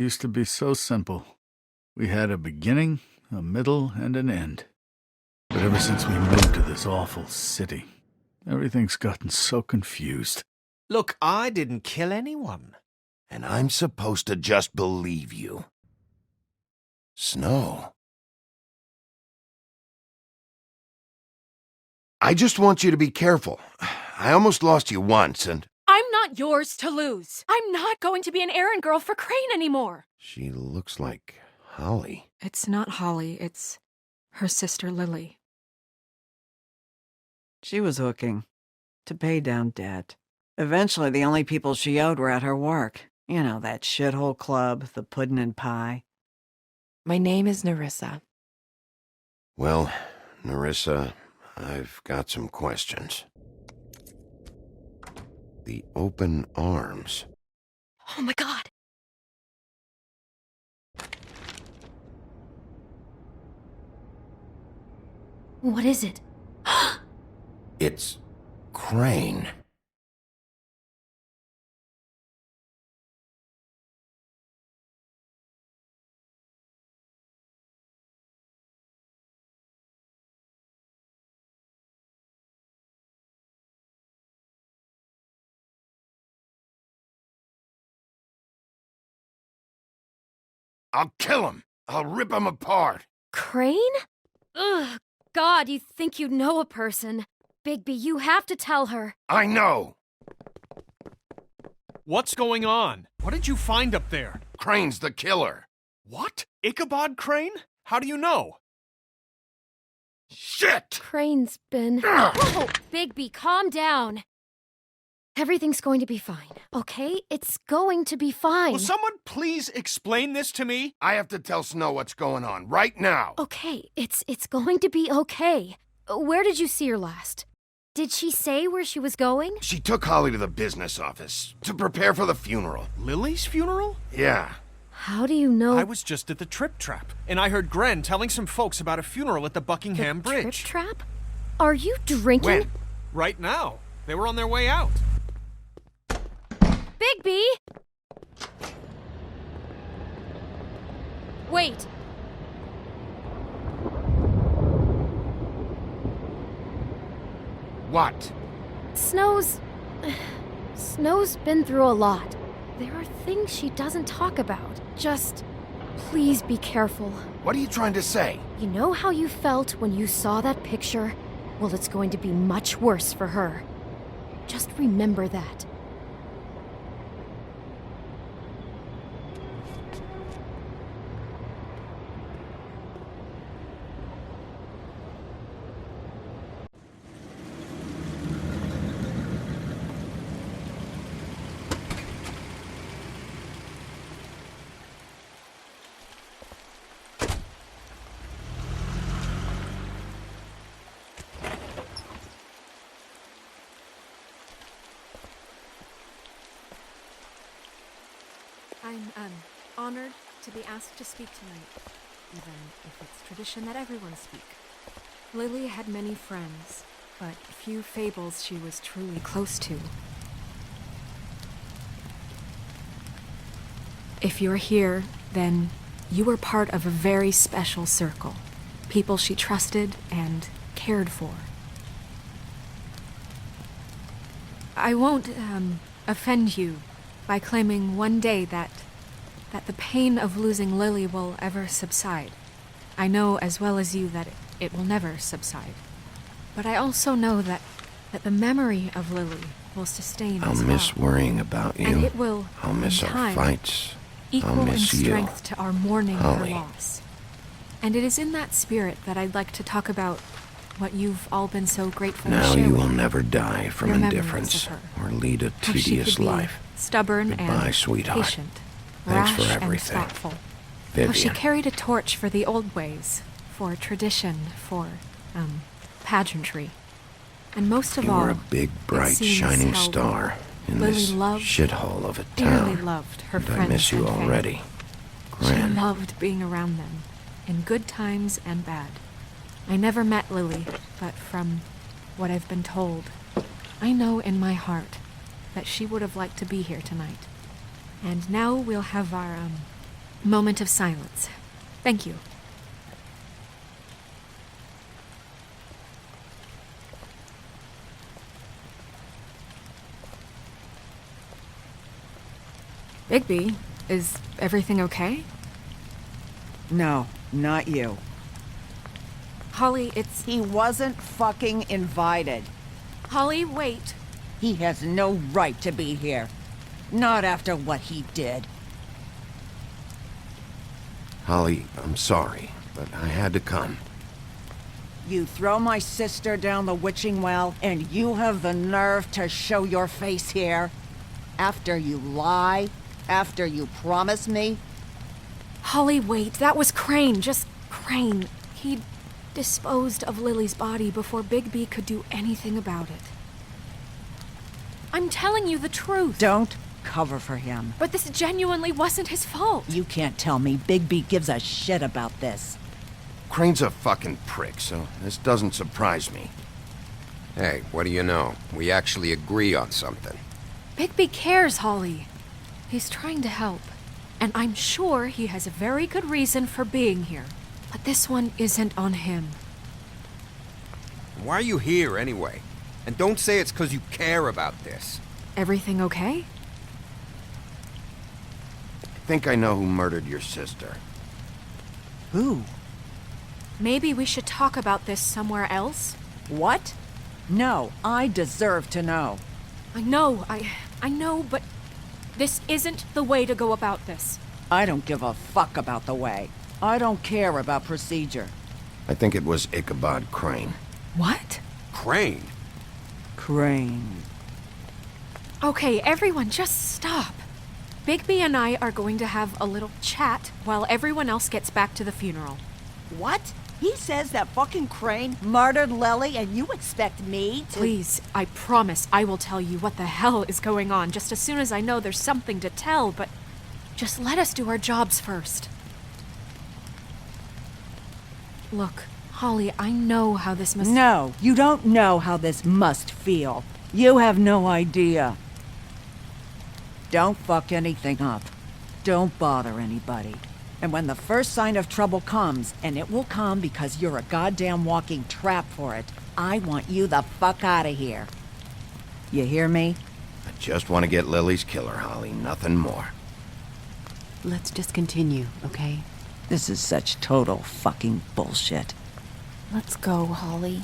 used to be so simple. We had a beginning, a middle, and an end. But ever since we moved to this awful city, everything's gotten so confused. Look, I didn't kill anyone. And I'm supposed to just believe you. Snow. I just want you to be careful. I almost lost you once, and... I'm not yours to lose. I'm not going to be an errand girl for Crane anymore. She looks like Holly. It's not Holly, it's her sister Lily. She was hooking to pay down debt. Eventually, the only people she owed were at her work. You know, that shithole club, the Puddin' and Pie. My name is Nerissa. Well, Nerissa, I've got some questions. The open arms. Oh my God! What is it? It's Crane. I'll kill him. I'll rip him apart. Crane? Ugh, God, you think you know a person. Bigby, you have to tell her. I know. What's going on? What did you find up there? Crane's the killer. What? Ichabod Crane? How do you know? Shit! Crane's been... Whoa! Bigby, calm down. Everything's going to be fine, okay? It's going to be fine. Will someone please explain this to me? I have to tell Snow what's going on right now. Okay, it's going to be okay. Where did you see her last? Did she say where she was going? She took Holly to the business office to prepare for the funeral. Lily's funeral? Yeah. How do you know? I was just at the Trip Trap, and I heard Gren telling some folks about a funeral at the Buckingham the Bridge. Trip Trap? Are you drinking? When? Right now. They were on their way out. Bigby! Wait. What? Snow's been through a lot. There are things she doesn't talk about. Just, please be careful. What are you trying to say? You know how you felt when you saw that picture? Well, it's going to be much worse for her. Just remember that. I'm honored to be asked to speak tonight, even if it's tradition that everyone speak. Lily had many friends, but few fables she was truly close to. If you're here, then you were part of a very special circle. People she trusted and cared for. I won't, offend you by claiming one day that the pain of losing Lily will ever subside. I know as well as you that it will never subside. But I also know that the memory of Lily will sustain I'll as miss well. worrying about you. And it will, I'll miss in our time, fights. equal I'll in miss you. strength to our mourning Holly. her loss. And it is in that spirit that I'd like to talk about what you've all been so grateful Now to share you with will me. never die from Your memories indifference of her. or lead a How she tedious could be life. stubborn Goodbye, and sweetheart. patient, Thanks for rash and everything. thoughtful. How she Vivian. carried a torch for the old ways, for tradition, for, pageantry. And most of You all, were a big, it bright, seems shining how star in Lily this loved, shithole of a dearly town. loved her And friends I miss you and family. already. She Gran. loved being around them, in good times and bad. I never met Lily, but from what I've been told, I know in my heart that she would have liked to be here tonight. And now we'll have our, moment of silence. Thank you. Bigby, is everything okay? No, not you. Holly, it's... He wasn't fucking invited. Holly, wait. He has no right to be here. Not after what he did. Holly, I'm sorry, but I had to come. You throw my sister down the witching well, and you have the nerve to show your face here? After you lie? After you promise me? Holly, wait. That was Crane. Just Crane. He disposed of Lily's body before Bigby could do anything about it. I'm telling you the truth. Don't cover for him. But this genuinely wasn't his fault. You can't tell me Bigby gives a shit about this. Crane's a fucking prick, so this doesn't surprise me. Hey, what do you know? We actually agree on something. Bigby cares, Holly. He's trying to help. And I'm sure he has a very good reason for being here. But this one isn't on him. Why are you here, anyway? And don't say it's because you care about this. Everything okay? I think I know who murdered your sister. Who? Maybe we should talk about this somewhere else? What? No, I deserve to know. I know, but this isn't the way to go about this. I don't give a fuck about the way. I don't care about procedure. I think it was Ichabod Crane. What? Crane? Crane. Okay, everyone, just stop. Bigby and I are going to have a little chat while everyone else gets back to the funeral. What? He says that fucking Crane murdered Lily and you expect me to— Please, I promise I will tell you what the hell is going on just as soon as I know there's something to tell, but just let us do our jobs first. Look, Holly, I know how this must— No, you don't know how this must feel. You have no idea. Don't fuck anything up. Don't bother anybody. And when the first sign of trouble comes, and it will come because you're a goddamn walking trap for it, I want you the fuck out of here. You hear me? I just want to get Lily's killer, Holly, nothing more. Let's just continue, okay? This is such total fucking bullshit. Let's go, Holly.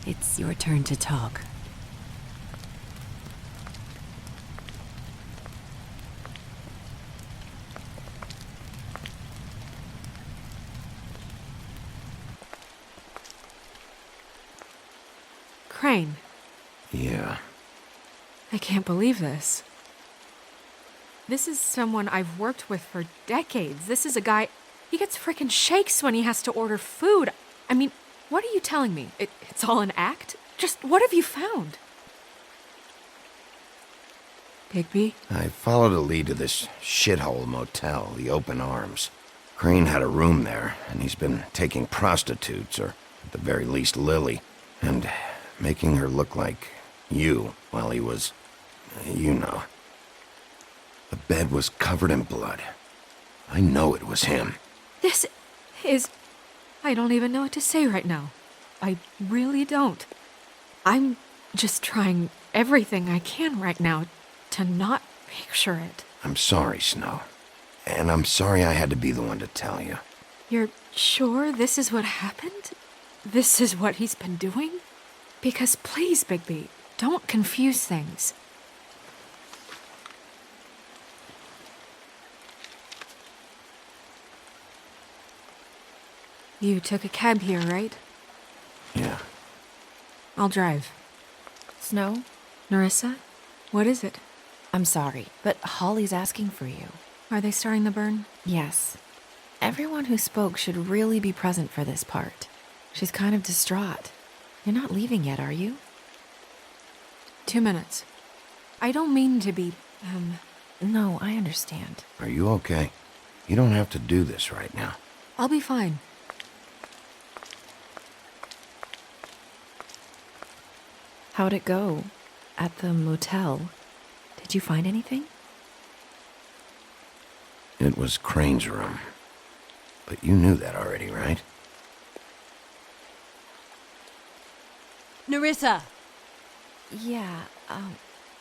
It's your turn to talk. Crane, Yeah. I can't believe this. This is someone I've worked with for decades. This is a guy... He gets frickin' shakes when he has to order food. I mean, what are you telling me? It's all an act? Just what have you found? Bigby? I followed a lead to this shithole motel, the Open Arms. Crane had a room there, and he's been taking prostitutes, or at the very least Lily, and making her look like you while he was... you know. The bed was covered in blood. I know it was him. This is... I don't even know what to say right now. I really don't. I'm just trying everything I can right now to not picture it. I'm sorry, Snow. And I'm sorry I had to be the one to tell you. You're sure this is what happened? This is what he's been doing? Because please, Bigby, don't confuse things. You took a cab here, right? Yeah. I'll drive. Snow? Nerissa? What is it? I'm sorry, but Holly's asking for you. Are they starting the burn? Yes. Everyone who spoke should really be present for this part. She's kind of distraught. You're not leaving yet, are you? 2 minutes. I don't mean to be, No, I understand. Are you okay? You don't have to do this right now. I'll be fine. How'd it go? At the motel? Did you find anything? It was Crane's room. But you knew that already, right? Nerissa! Yeah,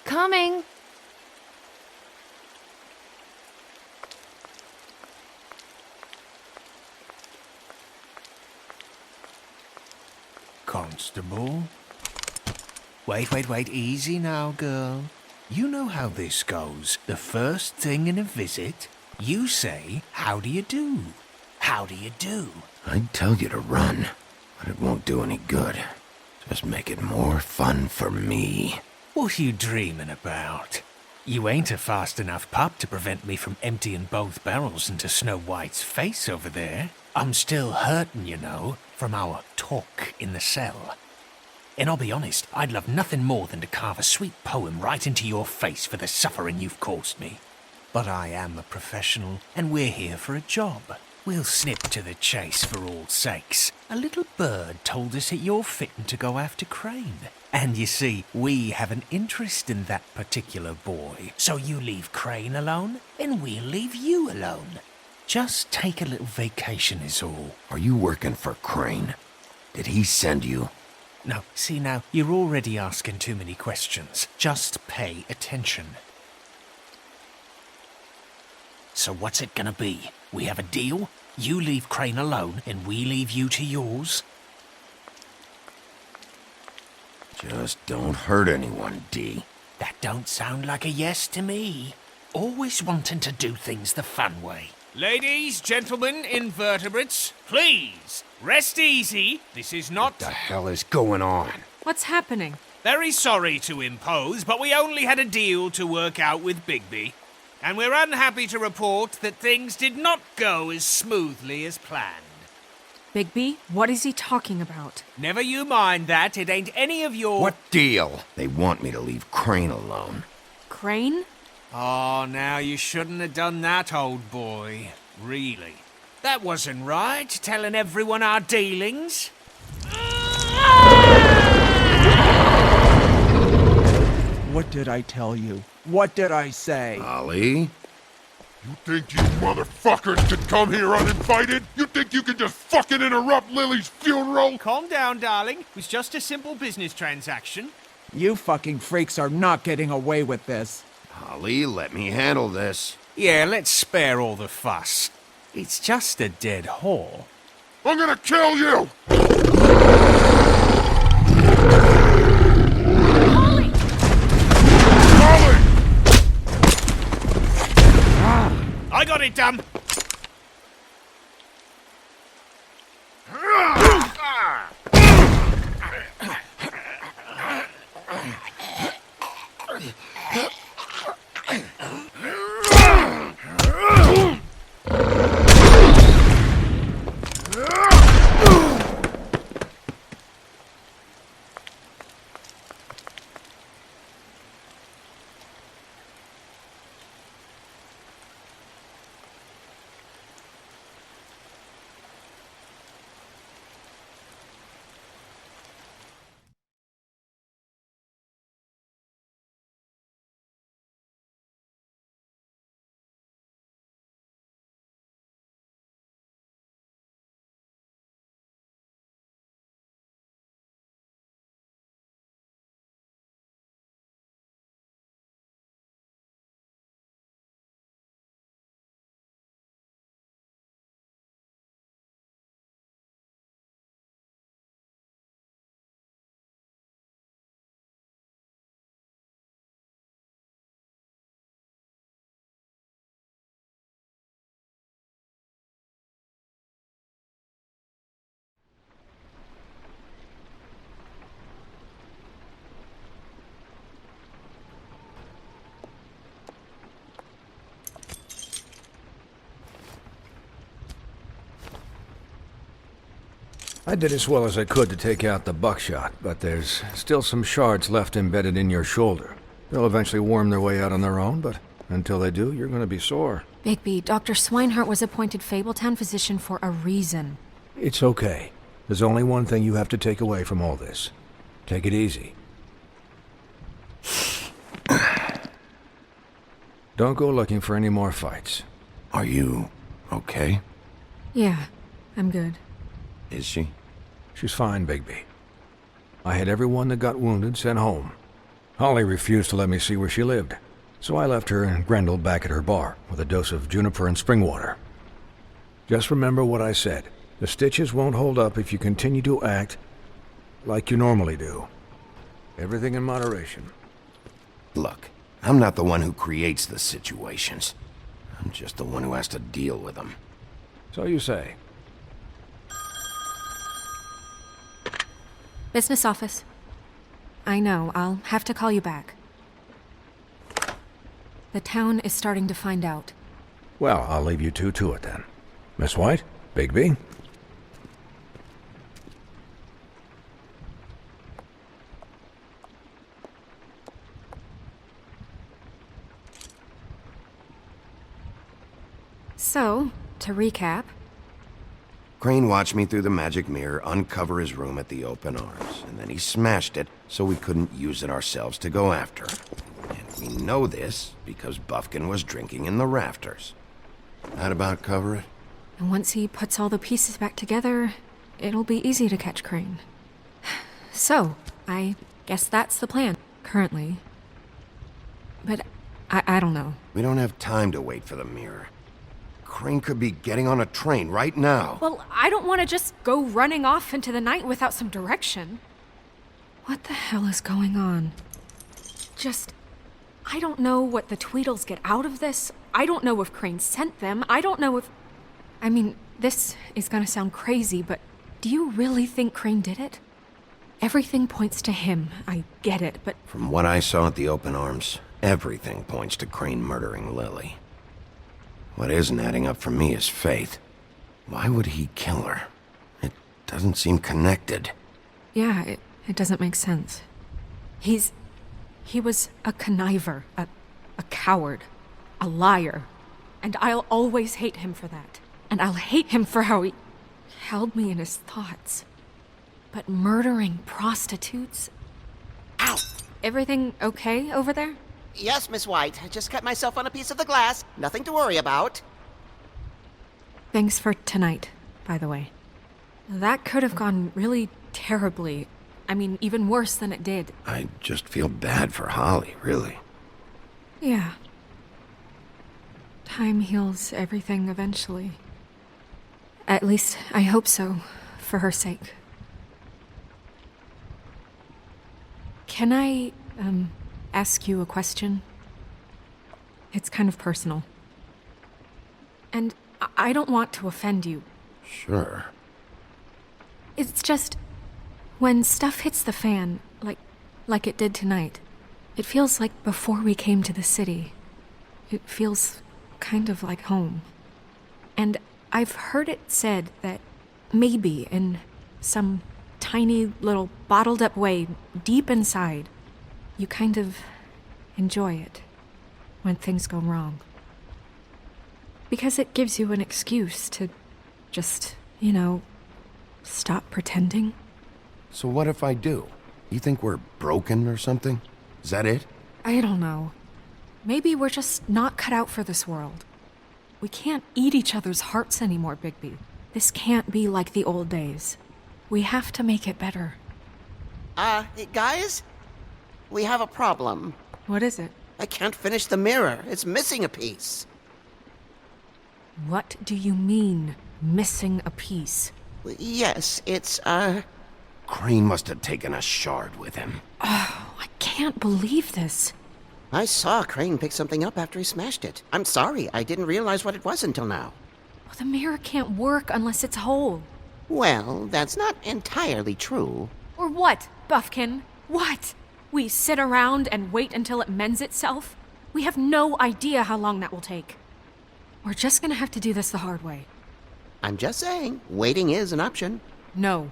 coming! Constable? Wait, easy now, girl. You know how this goes. The first thing in a visit, you say, how do you do? How do you do? I'd tell you to run, but it won't do any good. Just make it more fun for me. What are you dreaming about? You ain't a fast enough pup to prevent me from emptying both barrels into Snow White's face over there. I'm still hurting, you know, from our talk in the cell. And I'll be honest, I'd love nothing more than to carve a sweet poem right into your face for the suffering you've caused me. But I am a professional, and we're here for a job. We'll snip to the chase for all sakes. A little bird told us that you're fitting to go after Crane. And you see, we have an interest in that particular boy. So you leave Crane alone, and we'll leave you alone. Just take a little vacation is all. Are you working for Crane? Did he send you? No, see now, you're already asking too many questions. Just pay attention. So what's it gonna be? We have a deal? You leave Crane alone, and we leave you to yours? Just don't hurt anyone, D. That don't sound like a yes to me. Always wanting to do things the fun way. Ladies, gentlemen, invertebrates, please, rest easy. This is not... What the hell is going on? What's happening? Very sorry to impose, but we only had a deal to work out with Bigby. And we're unhappy to report that things did not go as smoothly as planned. Bigby, what is he talking about? Never you mind that, it ain't any of your... What deal? They want me to leave Crane alone. Crane? Oh, now you shouldn't have done that, old boy. Really. That wasn't right, telling everyone our dealings. What did I tell you? What did I say? Ollie? You think you motherfuckers can come here uninvited? You think you can just fucking interrupt Lily's funeral? Calm down, darling. It was just a simple business transaction. You fucking freaks are not getting away with this. Ollie, let me handle this. Yeah, let's spare all the fuss. It's just a dead whore. I'm gonna kill you! Ollie! Ollie! I got it, dumb. I did as well as I could to take out the buckshot, but there's still some shards left embedded in your shoulder. They'll eventually worm their way out on their own, but until they do, you're going to be sore. Bigby, Dr. Swinehart was appointed Fabletown physician for a reason. It's okay. There's only one thing you have to take away from all this. Take it easy. Don't go looking for any more fights. Are you okay? Yeah, I'm good. Is she? She's fine, Bigby. I had everyone that got wounded sent home. Holly refused to let me see where she lived, so I left her and Grendel back at her bar with a dose of juniper and spring water. Just remember what I said. The stitches won't hold up if you continue to act like you normally do. Everything in moderation. Look, I'm not the one who creates the situations. I'm just the one who has to deal with them. So you say. Business office. I know, I'll have to call you back. The town is starting to find out. Well, I'll leave you two to it then. Miss White? Bigby? So, to recap, Crane watched me through the magic mirror uncover his room at the open arms, and then he smashed it so we couldn't use it ourselves to go after him. And we know this because Buffkin was drinking in the rafters. That about cover it? and once he puts all the pieces back together, it'll be easy to catch Crane. So, I guess that's the plan, currently. But I don't know. We don't have time to wait for the mirror. Crane could be getting on a train right now. Well, I don't want to just go running off into the night without some direction. What the hell is going on? I don't know what the Tweedles get out of this. I don't know if Crane sent them. I don't know if... I mean, this is gonna sound crazy, but do you really think Crane did it? Everything points to him. I get it, but... From what I saw at the open arms, everything points to Crane murdering Lily. What isn't adding up for me is Faith. Why would he kill her? It doesn't seem connected. Yeah, it doesn't make sense. He was a conniver, a coward, a liar. And I'll always hate him for that. And I'll hate him for how he held me in his thoughts. But murdering prostitutes? Ow! Everything okay over there? Yes, Miss White. I just cut myself on a piece of the glass. Nothing to worry about. Thanks for tonight, by the way. That could have gone really terribly. I mean, even worse than it did. I just feel bad for Holly, really. Yeah. Time heals everything eventually. At least, I hope so, for her sake. Can I, ask you a question? It's kind of personal. And I don't want to offend you. Sure. It's just... when stuff hits the fan, like it did tonight, it feels like before we came to the city. It feels kind of like home. And I've heard it said that maybe in some tiny little bottled up way deep inside, you kind of enjoy it when things go wrong. Because it gives you an excuse to just, stop pretending. So what if I do? You think we're broken or something? Is that it? I don't know. Maybe we're just not cut out for this world. We can't eat each other's hearts anymore, Bigby. This can't be like the old days. We have to make it better. Guys? We have a problem. What is it? I can't finish the mirror. It's missing a piece. What do you mean, missing a piece? Yes, it's, Crane must have taken a shard with him. Oh, I can't believe this. I saw Crane pick something up after he smashed it. I'm sorry, I didn't realize what it was until now. Well, the mirror can't work unless it's whole. Well, that's not entirely true. Or what, Buffkin? What? We sit around and wait until it mends itself? We have no idea how long that will take. We're just gonna have to do this the hard way. I'm just saying, waiting is an option. No.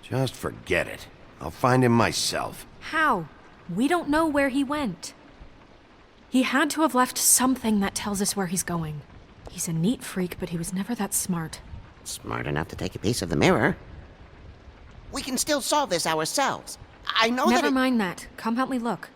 Just forget it. I'll find him myself. How? We don't know where he went. He had to have left something that tells us where he's going. He's a neat freak, but he was never that smart. Smart enough to take a piece of the mirror. We can still solve this ourselves. I know Never mind that. Come help me look.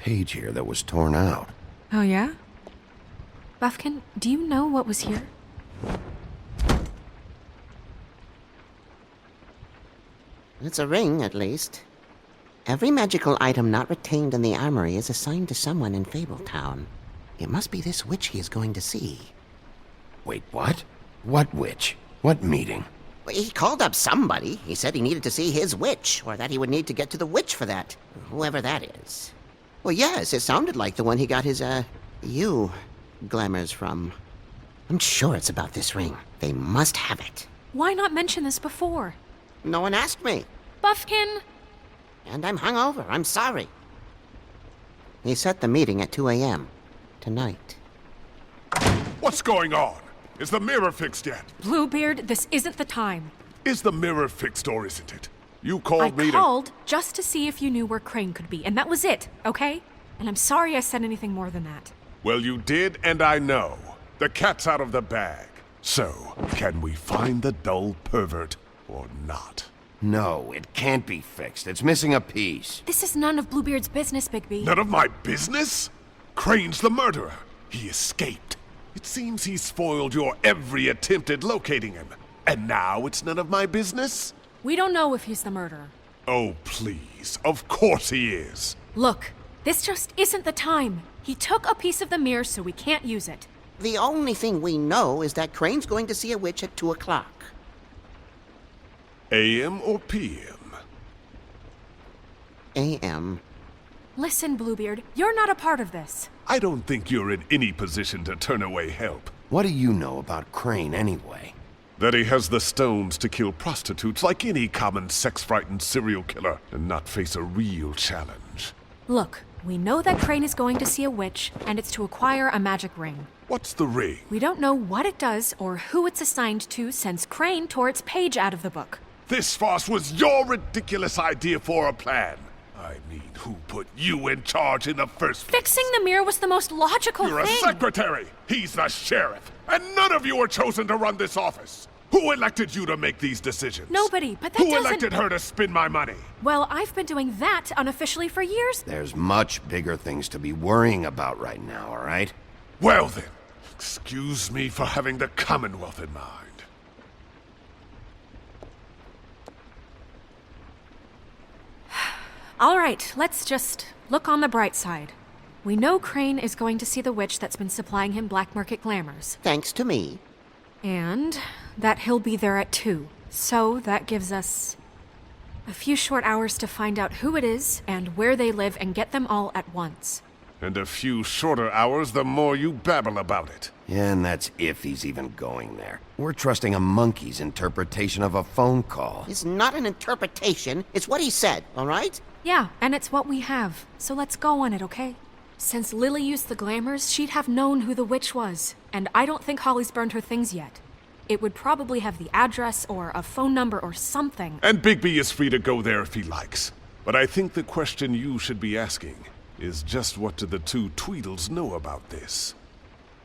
page here that was torn out. Oh, yeah? Buffkin, do you know what was here? It's a ring, at least. Every magical item not retained in the armory is assigned to someone in Fabletown. It must be this witch he is going to see. Wait, what? What witch? What meeting? Well, he called up somebody. He said he needed to see his witch, or that he would need to get to the witch for that. Whoever that is. Well, yes, it sounded like the one he got his, glamours from. I'm sure it's about this ring. They must have it. Why not mention this before? No one asked me. Buffkin! And I'm hungover. I'm sorry. He set the meeting at 2 a.m. tonight. What's going on? Is the mirror fixed yet? Bluebeard, this isn't the time. Is the mirror fixed or isn't it? You called I me called just to see if you knew where Crane could be, and that was it, okay? And I'm sorry I said anything more than that. Well, you did, and I know. The cat's out of the bag. So, can we find the dull pervert or not? No, it can't be fixed. It's missing a piece. This is none of Bluebeard's business, Bigby. None of my business? Crane's the murderer. He escaped. It seems he spoiled your every attempt at locating him. And now it's none of my business? We don't know if he's the murderer. Oh, please. Of course he is. Look, this just isn't the time. He took a piece of the mirror, so we can't use it. The only thing we know is that Crane's going to see a witch at 2 o'clock. AM or PM? AM. Listen, Bluebeard, you're not a part of this. I don't think you're in any position to turn away help. What do you know about Crane anyway? That he has the stones to kill prostitutes like any common sex-frightened serial killer and not face a real challenge. Look, we know that Crane is going to see a witch, and it's to acquire a magic ring. What's the ring? We don't know what it does or who it's assigned to since Crane tore its page out of the book. This farce was your ridiculous idea for a plan. I mean, who put you in charge in the first place? Fixing the mirror was the most logical You're thing. a secretary. He's the sheriff. And none of you were chosen to run this office. Who elected you to make these decisions? Nobody, but that Who doesn't... elected her to spend my money? Well, I've been doing that unofficially for years. There's much bigger things to be worrying about right now, all right? Well then, excuse me for having the Commonwealth in mind. All right, let's just look on the bright side. We know Crane is going to see the witch that's been supplying him black market glamours. Thanks to me. And that he'll be there at 2. So that gives us a few short hours to find out who it is and where they live and get them all at once. And a few shorter hours the more you babble about it. Yeah, and that's if he's even going there. We're trusting a monkey's interpretation of a phone call. It's not an interpretation. It's what he said, all right? Yeah, and it's what we have. So let's go on it, okay? Since Lily used the glamours, she'd have known who the witch was. And I don't think Holly's burned her things yet. It would probably have the address or a phone number or something. And Bigby is free to go there if he likes. But I think the question you should be asking is just what do the two Tweedles know about this?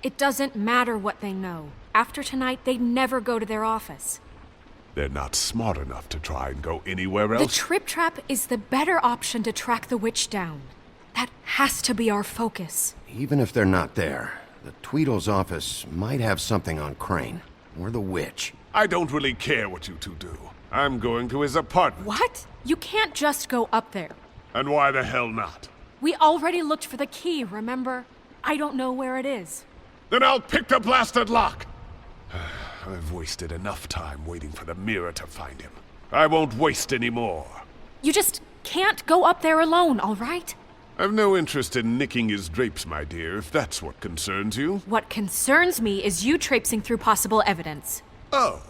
It doesn't matter what they know. After tonight, they'd never go to their office. They're not smart enough to try and go anywhere The else. Trip Trap is the better option to track the witch down. That has to be our focus. Even if they're not there, the Tweedle's office might have something on Crane. Or the witch. I don't really care what you two do. I'm going to his apartment. What? You can't just go up there. And why the hell not? We already looked for the key, remember? I don't know where it is. Then I'll pick the blasted lock! I've wasted enough time waiting for the mirror to find him. I won't waste any more. You just can't go up there alone, all right? I've no interest in nicking his drapes, my dear, if that's what concerns you. What concerns me is you traipsing through possible evidence. Oh,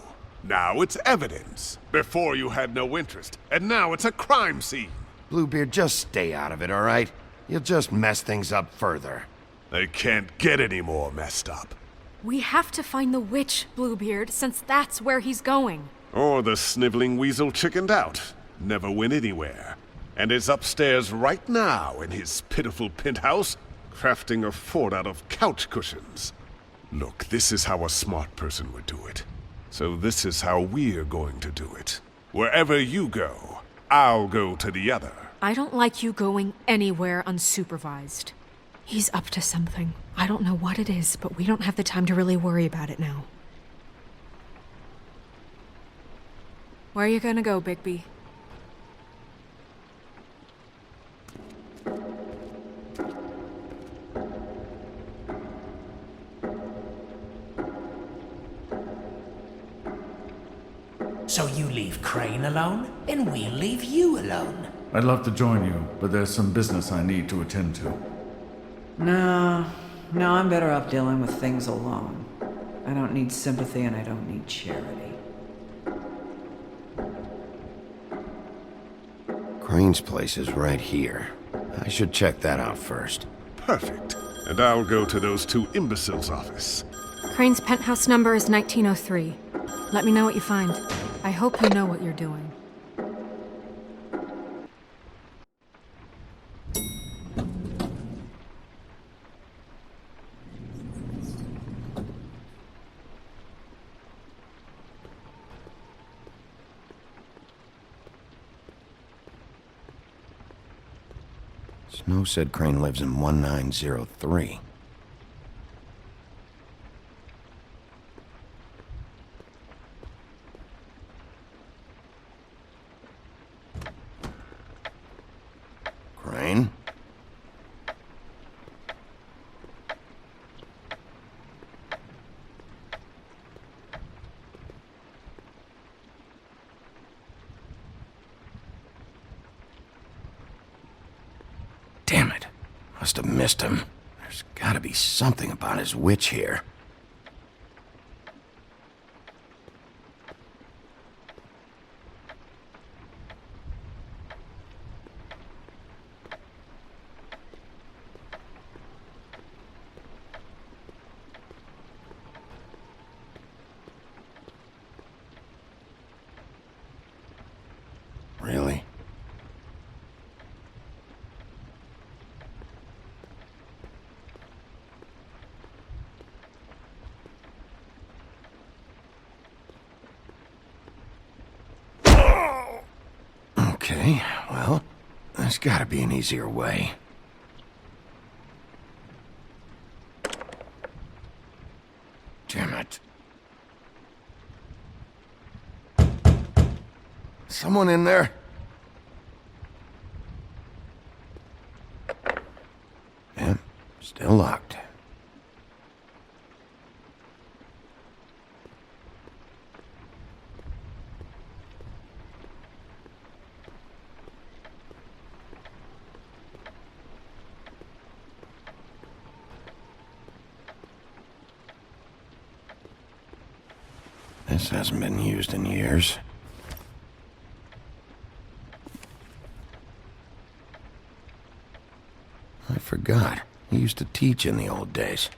now it's evidence. Before you had no interest, and now it's a crime scene. Bluebeard, just stay out of it, all right? You'll just mess things up further. They can't get any more messed up. We have to find the witch, Bluebeard, since that's where he's going. Or the sniveling weasel chickened out. Never went anywhere. And is upstairs right now in his pitiful penthouse, crafting a fort out of couch cushions. Look, this is how a smart person would do it. So this is how we're going to do it. Wherever you go, I'll go to the other. I don't like you going anywhere unsupervised. He's up to something. I don't know what it is, but we don't have the time to really worry about it now. Where are you gonna go, Bigby? So you leave Crane alone, and we'll leave you alone. I'd love to join you, but there's some business I need to attend to. No, I'm better off dealing with things alone. I don't need sympathy and I don't need charity. Crane's place is right here. I should check that out first. Perfect. And I'll go to those two imbeciles' office. Crane's penthouse number is 1903. Let me know what you find. I hope you know what you're doing. Snow said Crane lives in 1903. Crane? Damn it. Must have missed him. There's gotta be something about his witch here. Really? Okay, well, there's gotta be an easier way. Damn it. Someone in there? Yep, still locked. This hasn't been used in years. I forgot. He used to teach in the old days.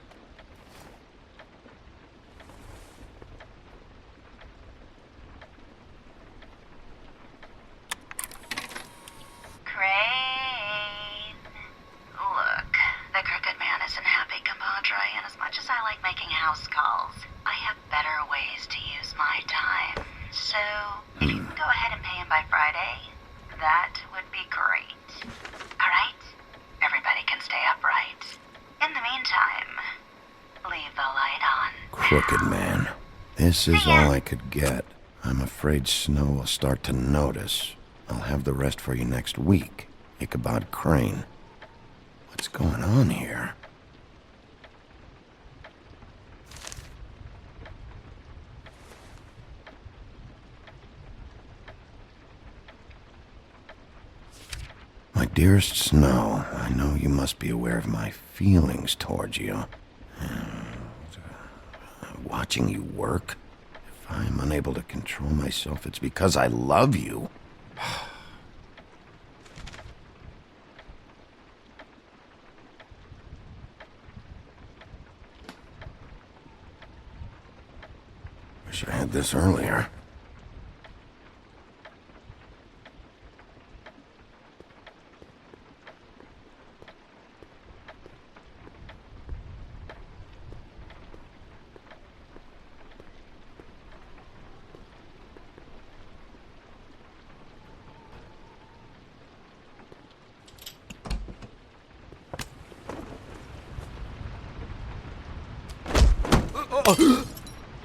Crane. Look, the Crooked Man isn't happy, compadre, and as much as I like making house calls, I have better ways to use my time. So, if you can go ahead and pay him by Friday, that would be great. Alright? Everybody can stay upright. In the meantime, leave the light on. Crooked Man. This is all I could get. I'm afraid Snow will start to notice. I'll have the rest for you next week. Ichabod Crane. What's going on here? My dearest Snow, I know you must be aware of my feelings towards you. Watching you work, if I'm unable to control myself, it's because I love you. Wish I had this earlier.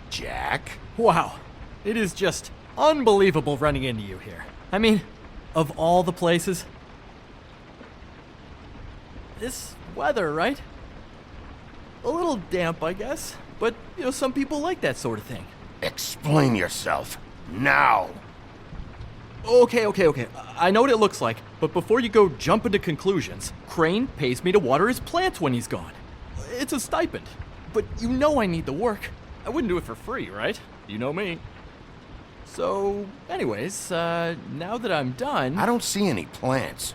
Jack? Wow. It is just unbelievable running into you here. I mean, of all the places. This weather, right? A little damp, I guess. But, some people like that sort of thing. Explain yourself. Now! Okay. I know what it looks like, but before you go jumping to conclusions, Crane pays me to water his plants when he's gone. It's a stipend. But I need the work. I wouldn't do it for free, right? You know me. So, anyways, now that I'm done... I don't see any plants.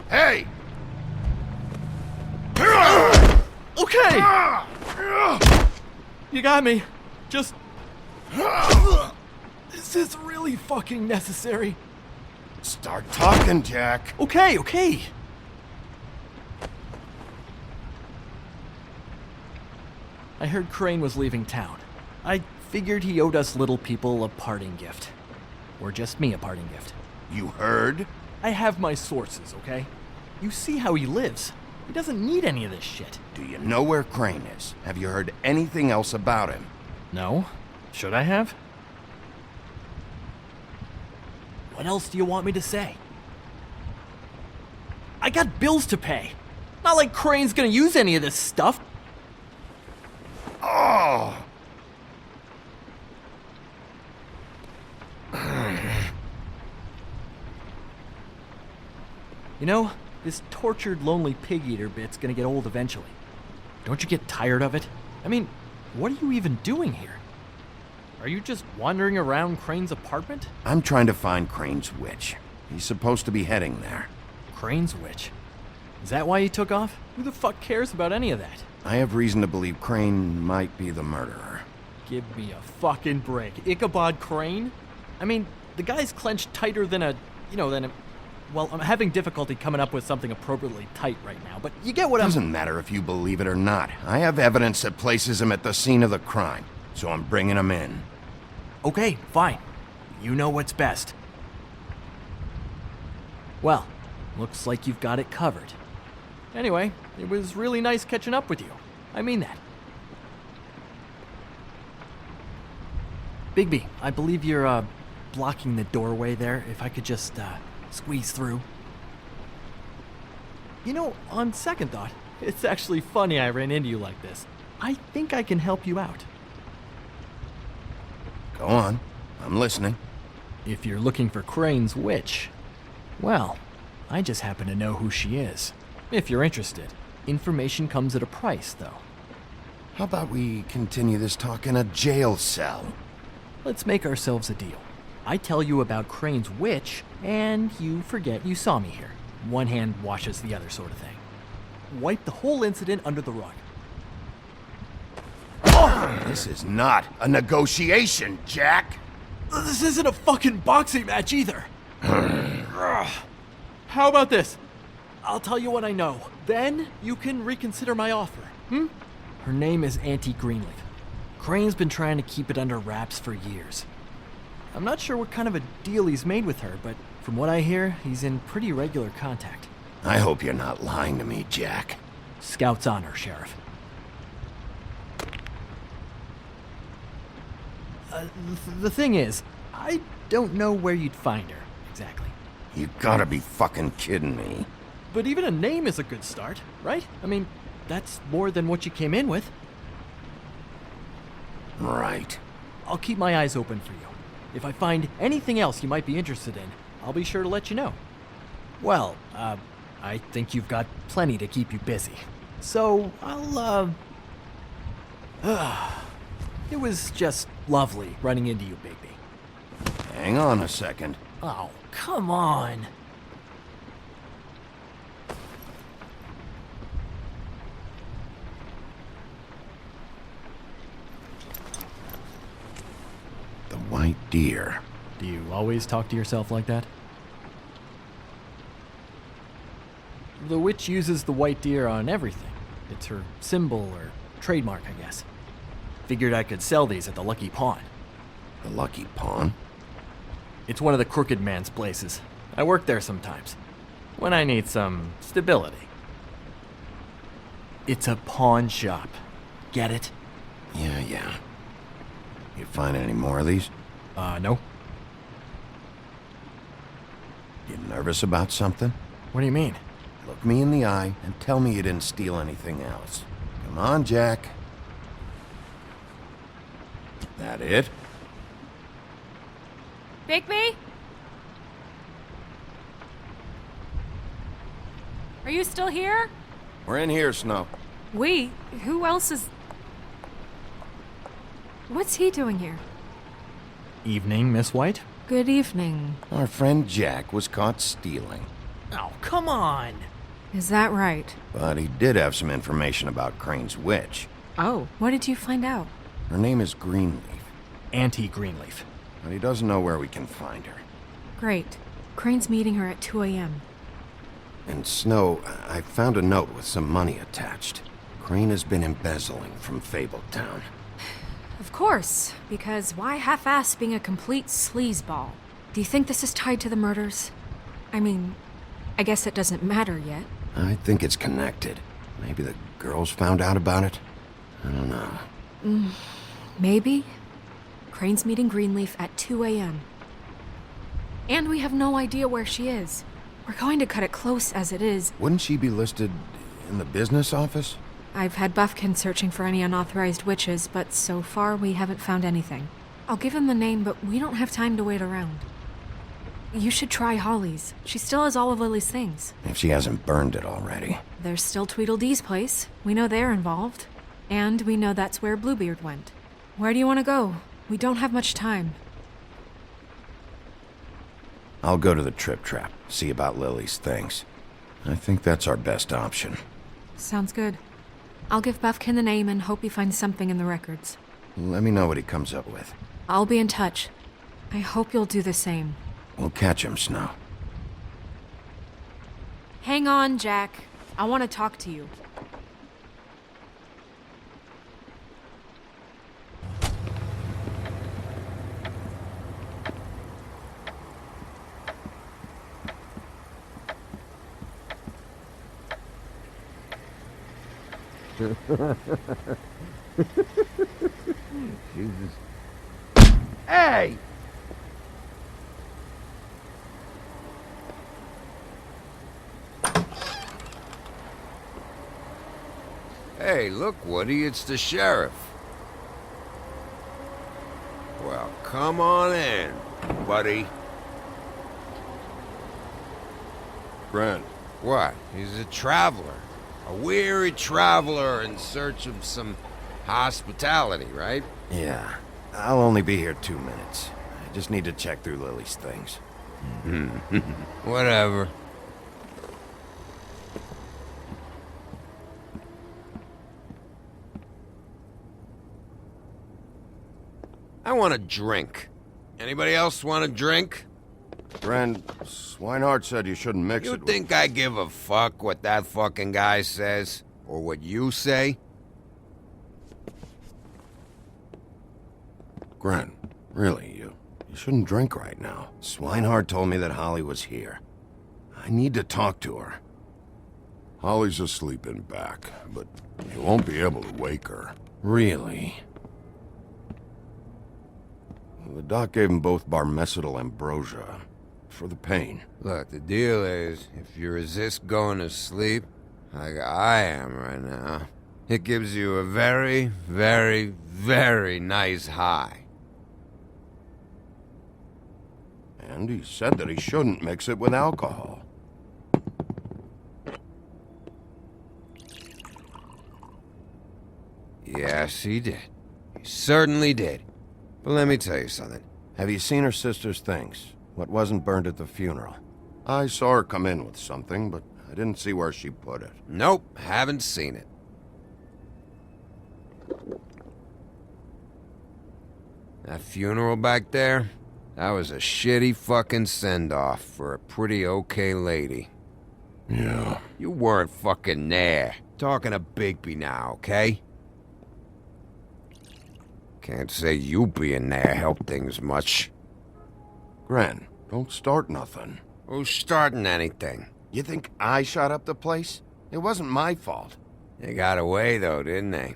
Hey! Okay! You got me. Just... Is this really fucking necessary? Start talking, Jack. Okay. I heard Crane was leaving town. I figured he owed us little people a parting gift. Or just me a parting gift. You heard? I have my sources, okay? You see how he lives. He doesn't need any of this shit. Do you know where Crane is? Have you heard anything else about him? No. Should I have? What else do you want me to say? I got bills to pay. Not like Crane's gonna use any of this stuff. Oh! This tortured, lonely pig-eater bit's gonna get old eventually. Don't you get tired of it? I mean, what are you even doing here? Are you just wandering around Crane's apartment? I'm trying to find Crane's witch. He's supposed to be heading there. Crane's witch? Is that why you took off? Who the fuck cares about any of that? I have reason to believe Crane might be the murderer. Give me a fucking break. Ichabod Crane? I mean, the guy's clenched tighter than Well, I'm having difficulty coming up with something appropriately tight right now, but you get what Doesn't matter if you believe it or not. I have evidence that places him at the scene of the crime, so I'm bringing him in. Okay, fine. You know what's best. Well, looks like you've got it covered. Anyway, it was really nice catching up with you. I mean that. Bigby, I believe you're, blocking the doorway there. If I could just, squeeze through. On second thought, it's actually funny I ran into you like this. I think I can help you out. Go on. I'm listening. If you're looking for Crane's witch, well, I just happen to know who she is. If you're interested. Information comes at a price, though. How about we continue this talk in a jail cell? Let's make ourselves a deal. I tell you about Crane's witch, and you forget you saw me here. One hand washes the other sort of thing. Wipe the whole incident under the rug. This is not a negotiation, Jack! This isn't a fucking boxing match either. How about this? I'll tell you what I know. Then you can reconsider my offer. Her name is Auntie Greenleaf. Crane's been trying to keep it under wraps for years. I'm not sure what kind of a deal he's made with her, but from what I hear, he's in pretty regular contact. I hope you're not lying to me, Jack. Scout's honor, Sheriff. The thing is, I don't know where you'd find her, exactly. You gotta be fucking kidding me. But even a name is a good start, right? I mean, that's more than what you came in with. Right. I'll keep my eyes open for you. If I find anything else you might be interested in, I'll be sure to let you know. Well, I think you've got plenty to keep you busy. So, it was just lovely running into you, Bigby. Hang on a second. Oh, come on. The white deer. Do you always talk to yourself like that? The witch uses the white deer on everything. It's her symbol or trademark, I guess. Figured I could sell these at the Lucky Pawn. The Lucky Pawn? It's one of the crooked man's places. I work there sometimes, when I need some stability. It's a pawn shop. Get it? Yeah. You find any more of these? No. You nervous about something? What do you mean? Look me in the eye and tell me you didn't steal anything else. Come on, Jack. That it? Bigby? Are you still here? We're in here, Snow. We? Who else is... What's he doing here? Evening, Miss White? Good evening. Our friend Jack was caught stealing. Oh, come on! Is that right? But he did have some information about Crane's witch. Oh, what did you find out? Her name is Greenleaf, Auntie Greenleaf. but he doesn't know where we can find her. Great. Crane's meeting her at 2 a.m. And Snow, I found a note with some money attached. Crane has been embezzling from Fabletown. Of course, because why half-ass being a complete sleazeball? Do you think this is tied to the murders? I mean, I guess it doesn't matter yet. I think it's connected. Maybe the girls found out about it? I don't know. Maybe. Crane's meeting Greenleaf at 2 a.m. And we have no idea where she is. We're going to cut it close as it is. Wouldn't she be listed in the business office? I've had Buffkin searching for any unauthorized witches, but so far we haven't found anything. I'll give him the name, but we don't have time to wait around. You should try Holly's. She still has all of Lily's things. If she hasn't burned it already. There's still Tweedledee's place. We know they're involved. And we know that's where Bluebeard went. Where do you want to go? We don't have much time. I'll go to the Trip Trap, see about Lily's things. I think that's our best option. Sounds good. I'll give Buffkin the name and hope he finds something in the records. Let me know what he comes up with. I'll be in touch. I hope you'll do the same. We'll catch him, Snow. Hang on, Jack. I want to talk to you. Jesus. Hey! Hey, look, Woody, it's the sheriff. Well, come on in, buddy. Grant. What? He's a traveler. A weary traveler in search of some hospitality, right? Yeah. I'll only be here 2 minutes. I just need to check through Lily's things. Whatever. I want a drink. Anybody else want a drink? Friend, Swinehart said you shouldn't mix You it think I give a fuck what that fucking guy says? Or what you say? Grant, really, you shouldn't drink right now. Swinehart told me that Holly was here. I need to talk to her. Holly's asleep in back, but you won't be able to wake her. Really? The doc gave them both Barmecidal ambrosia for the pain. Look, the deal is, if you resist going to sleep, like I am right now, it gives you a very, very, very nice high. And he said that he shouldn't mix it with alcohol. Yes, he did. He certainly did. But let me tell you something. Have you seen her sister's things? What wasn't burned at the funeral? I saw her come in with something, but I didn't see where she put it. Nope, haven't seen it. That funeral back there? That was a shitty fucking send-off for a pretty okay lady. Yeah. You weren't fucking there. Talking to Bigby now, okay? Can't say you being there helped things much. Gren, don't start nothing. Who's starting anything? You think I shot up the place? It wasn't my fault. They got away, though, didn't they?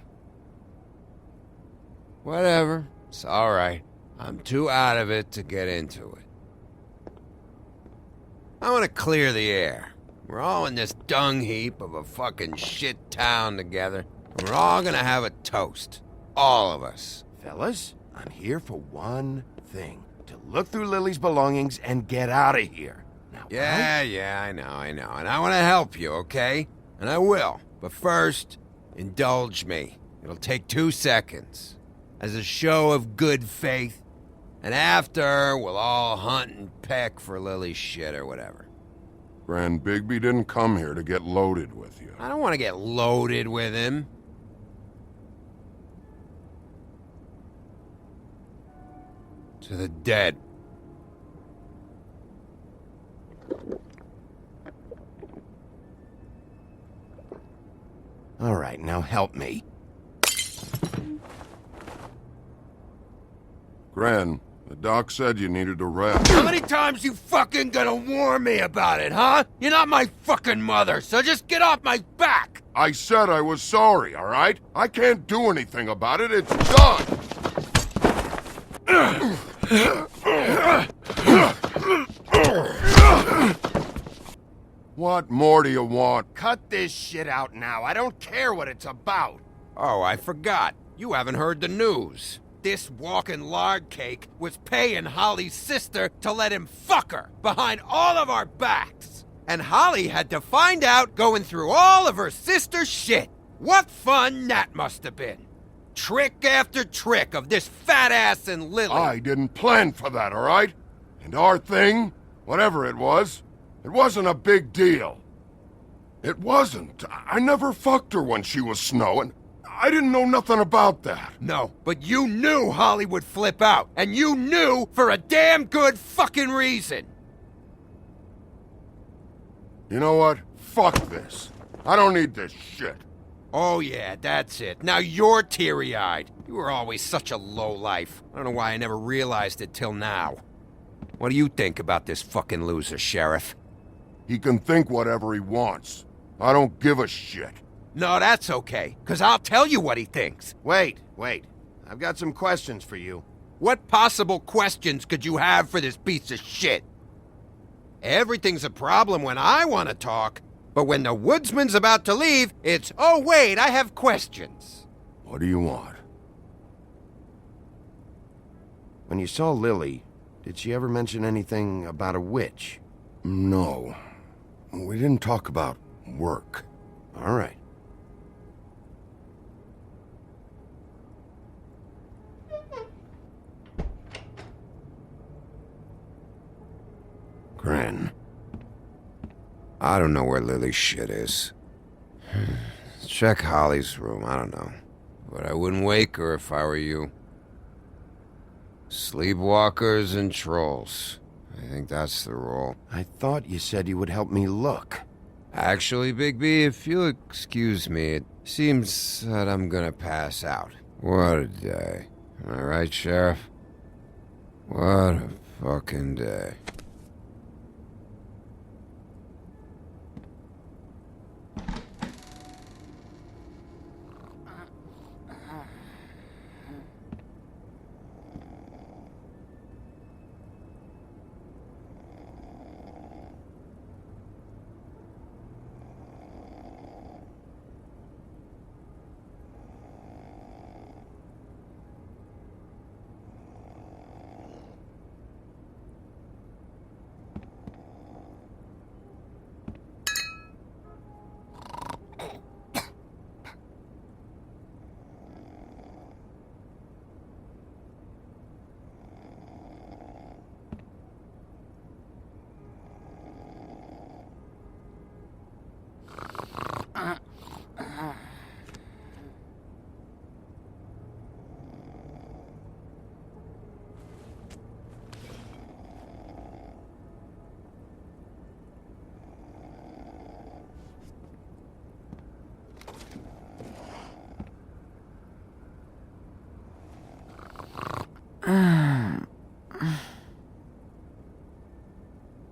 Whatever. It's alright. I'm too out of it to get into it. I want to clear the air. We're all in this dung heap of a fucking shit town together. We're all gonna have a toast. All of us. Fellas, I'm here for one thing. To look through Lily's belongings and get out of here. Now, Yeah, I know. And I want to help you, okay? And I will. But first, indulge me. It'll take 2 seconds. As a show of good faith. And after, we'll all hunt and peck for Lily's shit or whatever. Grand Bigby didn't come here to get loaded with you. I don't want to get loaded with him. To the dead. All right, now help me. Gran, the doc said you needed a rest. How many times you fucking gonna warn me about it, huh? You're not my fucking mother, so just get off my back! I said I was sorry, all right? I can't do anything about it. It's done! What more do you want? Cut this shit out now. I don't care what it's about. Oh, I forgot. You haven't heard the news. This walking lard cake was paying Holly's sister to let him fuck her behind all of our backs. And Holly had to find out going through all of her sister's shit. What fun that must have been. Trick after trick of this fat ass and Lily. I didn't plan for that, all right? And our thing, whatever it wasn't a big deal. It wasn't. I never fucked her when she was snowing. I didn't know nothing about that. No, but you knew Holly would flip out. And you knew for a damn good fucking reason. You know what? Fuck this. I don't need this shit. Oh yeah, that's it. Now you're teary-eyed. You were always such a lowlife. I don't know why I never realized it till now. What do you think about this fucking loser, Sheriff? He can think whatever he wants. I don't give a shit. No, that's okay, 'cause I'll tell you what he thinks. Wait. I've got some questions for you. What possible questions could you have for this piece of shit? Everything's a problem when I want to talk, but when the woodsman's about to leave, it's, oh wait, I have questions. What do you want? When you saw Lily, did she ever mention anything about a witch? No. We didn't talk about work. All right. Gran. I don't know where Lily's shit is. Check Holly's room, I don't know. But I wouldn't wake her if I were you. Sleepwalkers and trolls. I think that's the rule. I thought you said you would help me look. Actually, Bigby, if you'll excuse me, it seems that I'm gonna pass out. What a day. Am I right, Sheriff? What a fucking day.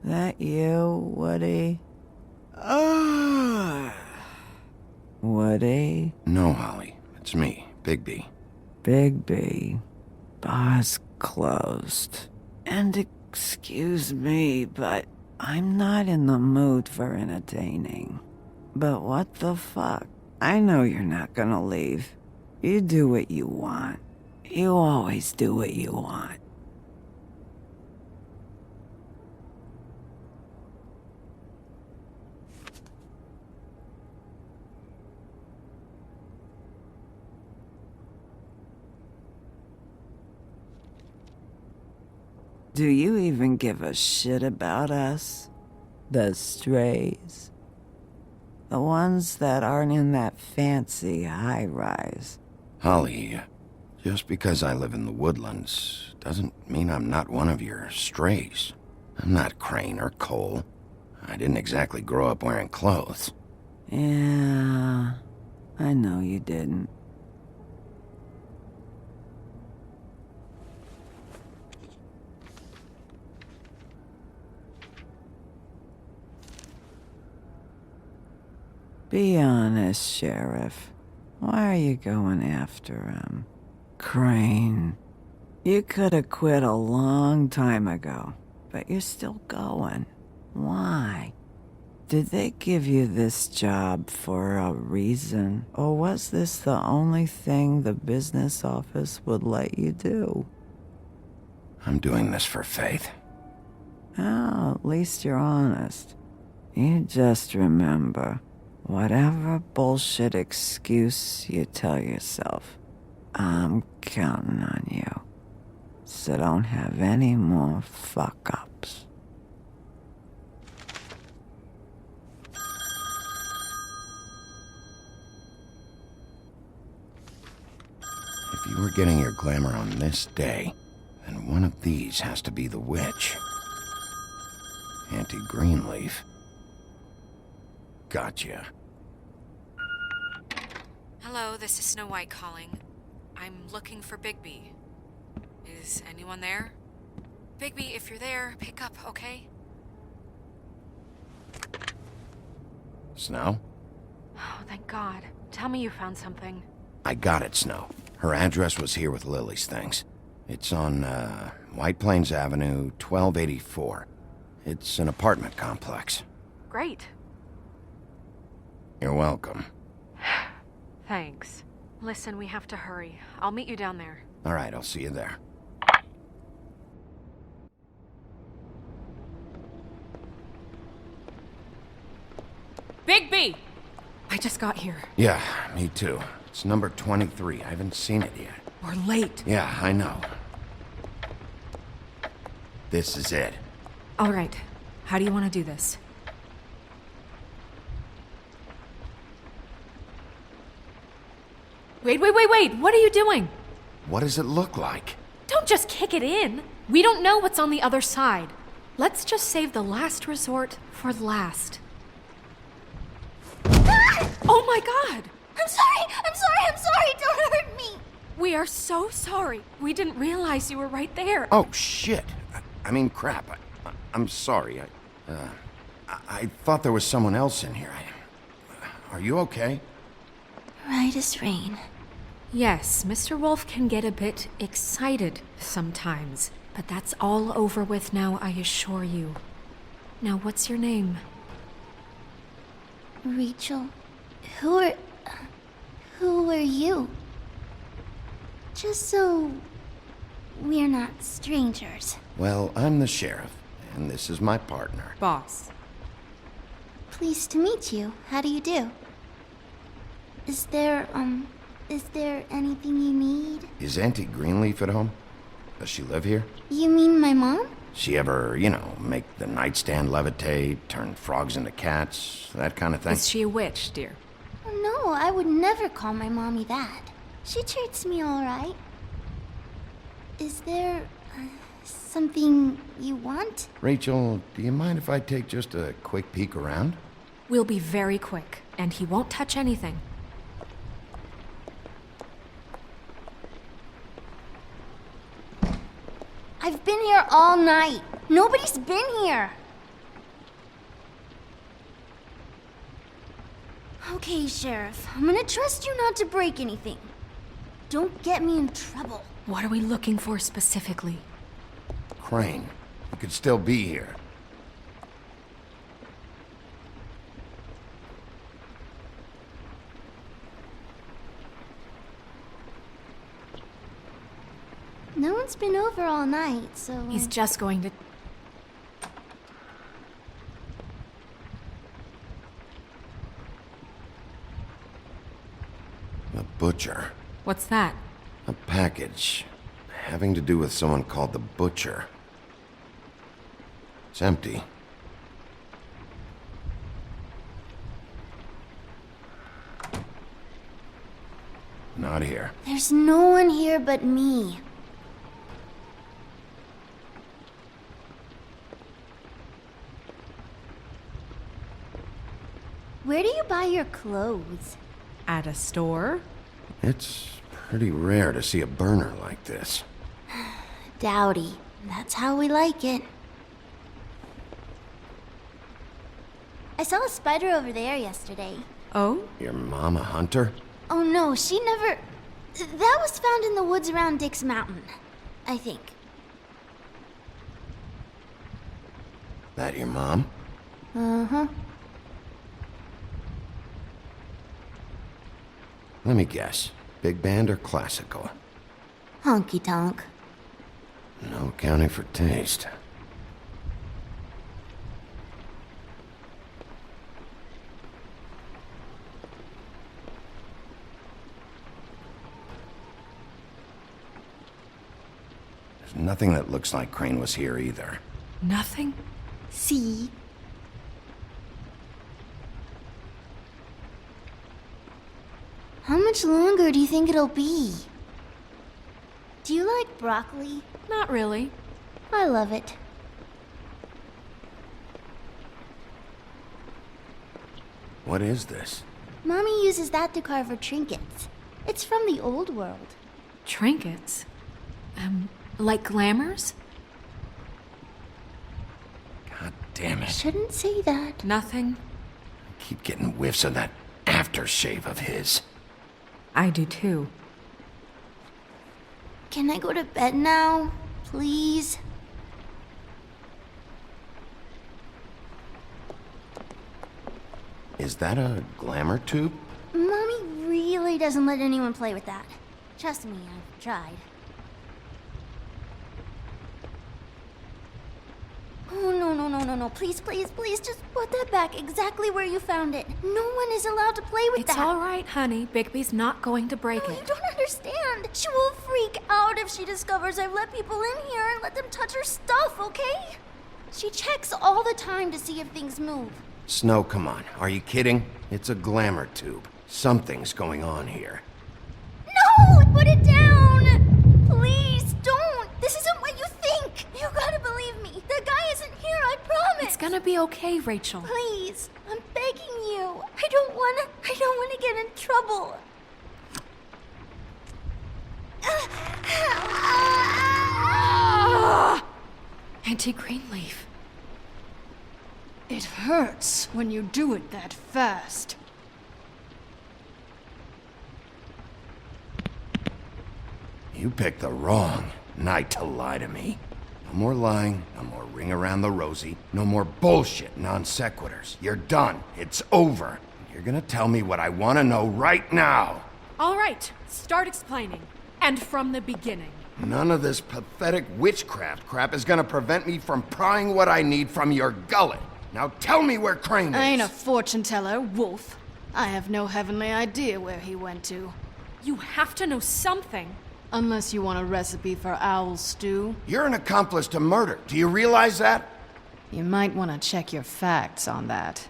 That you, Woody? Woody? No, Holly. It's me, Bigby. Bigby, bar's closed. And excuse me, but I'm not in the mood for entertaining. But what the fuck? I know you're not gonna leave. You do what you want. You always do what you want. Do you even give a shit about us? The strays? The ones that aren't in that fancy high-rise. Holly, just because I live in the woodlands doesn't mean I'm not one of your strays. I'm not Crane or Cole. I didn't exactly grow up wearing clothes. Yeah, I know you didn't. Be honest, Sheriff. Why are you going after him? Crane. You could have quit a long time ago, but you're still going. Why? Did they give you this job for a reason? Or was this the only thing the business office would let you do? I'm doing this for Faith. Oh, at least you're honest. You just remember, whatever bullshit excuse you tell yourself, I'm counting on you. So don't have any more fuck-ups. If you were getting your glamour on this day, then one of these has to be the witch. Auntie Greenleaf. Gotcha. Hello, this is Snow White calling. I'm looking for Bigby. Is anyone there? Bigby, if you're there, pick up, okay? Snow? Oh, thank God. Tell me you found something. I got it, Snow. Her address was here with Lily's things. It's on, White Plains Avenue, 1284. It's an apartment complex. Great. You're welcome. Thanks. Listen, we have to hurry. I'll meet you down there. All right, I'll see you there. Bigby! I just got here. Yeah, me too. It's number 23. I haven't seen it yet. We're late. Yeah, I know. This is it. All right. How do you want to do this? Wait. What are you doing? What does it look like? Don't just kick it in. We don't know what's on the other side. Let's just save the last resort for last. Oh my God! I'm sorry, don't hurt me! We are so sorry. We didn't realize you were right there. Oh, shit. I mean, crap. I'm sorry. I thought there was someone else in here. Are you okay? Right as rain. Yes, Mr. Wolf can get a bit excited sometimes, but that's all over with now, I assure you. Now, what's your name? Rachel, who are you? Just so we're not strangers. Well, I'm the sheriff, and this is my partner. Boss. Pleased to meet you. How do you do? Is there anything you need? Is Auntie Greenleaf at home? Does she live here? You mean my mom? She ever, make the nightstand levitate, turn frogs into cats, that kind of thing? Is she a witch, dear? Oh, no, I would never call my mommy that. She treats me all right. Is there something you want? Rachel, do you mind if I take just a quick peek around? We'll be very quick, and he won't touch anything. I've been here all night. Nobody's been here. Okay, Sheriff. I'm gonna trust you not to break anything. Don't get me in trouble. What are we looking for specifically? Crane, he could still be here. No one's been over all night, so... He's just going to... The butcher. What's that? A package. Having to do with someone called the Butcher. It's empty. Not here. There's no one here but me. Where do you buy your clothes? At a store? It's pretty rare to see a burner like this. Dowdy. That's how we like it. I saw a spider over there yesterday. Oh? Your mom a hunter? Oh no, she never... That was found in the woods around Dick's Mountain, I think. That your mom? Uh-huh. Let me guess. Big band or classical? Honky tonk. No accounting for taste. There's nothing that looks like Crane was here either. Nothing? See? How much longer do you think it'll be? Do you like broccoli? Not really. I love it. What is this? Mommy uses that to carve her trinkets. It's from the old world. Trinkets? Like glamours? God damn it. Shouldn't say that. Nothing. I keep getting whiffs of that aftershave of his. I do too. Can I go to bed now? Please? Is that a glamour tube? Mommy really doesn't let anyone play with that. Trust me, I've tried. Oh, no. Please, just put that back exactly where you found it. No one is allowed to play with that. It's all right, honey. Bigby's not going to break No, it. you don't understand. She will freak out if she discovers I've let people in here and let them touch her stuff, okay? She checks all the time to see if things move. Snow, come on. Are you kidding? It's a glamour tube. Something's going on here. No! Put it down! Please, don't! This isn't what you think! You gotta believe me. The guy isn't here, I promise! It's gonna be okay, Rachel. Please, I'm begging you. I don't wanna get in trouble. Auntie Greenleaf. It hurts when you do it that fast. You picked the wrong night to lie to me. No more lying, no more ring around the rosy, no more bullshit non sequiturs. You're done. It's over. You're gonna tell me what I want to know right now. All right, start explaining. And from the beginning. None of this pathetic witchcraft crap is gonna prevent me from prying what I need from your gullet. Now tell me where Crane is. I ain't a fortune teller, Wolf. I have no heavenly idea where he went to. You have to know something. Unless you want a recipe for owl stew. You're an accomplice to murder. Do you realize that? You might want to check your facts on that.